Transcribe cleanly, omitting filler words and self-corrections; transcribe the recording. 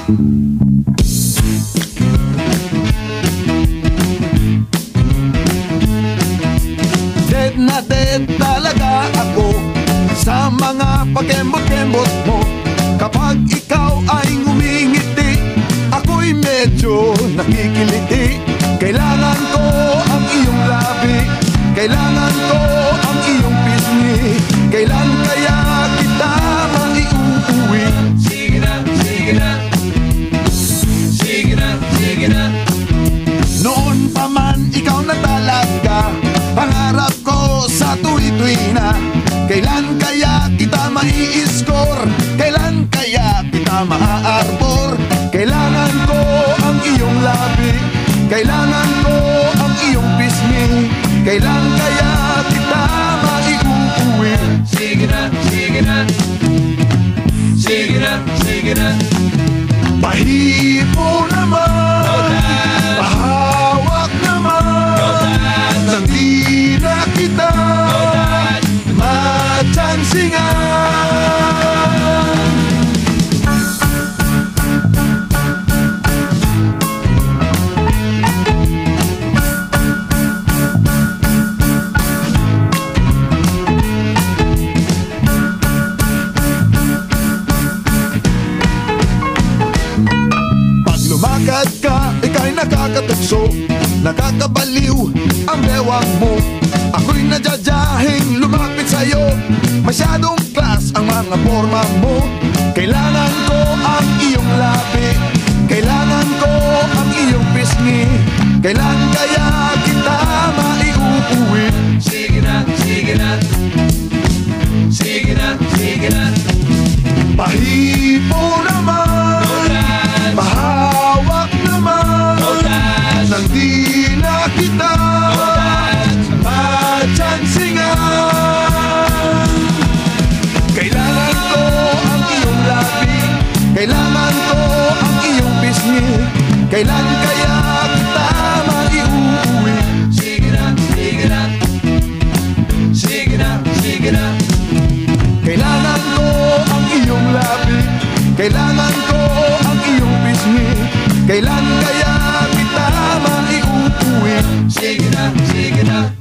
Dead na dead talaga ako sa mga pagkembot-kembot mo. Kapag ikaw ay ngumingiti, ako'y medyo nakikiliti. Kailangan ko ang iyong labi, kailangan ko ang iyong pisngi. Kailan kaya kita maiuuwi? Sige na, sige na, sige na, sige na. Noon pa man ikaw na talaga pangarap ko sa tuwi-tuwi na. Kailan kaya kita mai-score? Kailan kaya kita maa-arbor? Kailangan ko ang iyong labi, kailangan ko ang iyong pisngi. Kailan kaya kita maiuuwi? Sige na, sige na, sige na, sige na. Pahipo naman, pahawak naman, nang di na kita matsansingan. Pag lumakad ka, ika'y nakakatukso, nakakabaliw ang bewang mo. Ako'y nadyadyahin lumapit sa'yo, masyadong class ang mga forma mo. Kailangan ko ang iyong labi, kailangan ko ang iyong pisngi. Kailan kaya kita maiuuwi? Sige na, sige na, sige na, sige na. Pahipo naman, pahawak naman, nang di na kita matsansingan. Kailangan ko ang iyong labi, kailangan ko ang iyong pisngi. Kailan kaya kita maiuuwi? Sige na, sige na, sige na, sige na. Kailangan ko ang iyong labi, kailangan ko ang iyong pisngi. Kailan kaya kita maiuuwi? Sige na, sige na.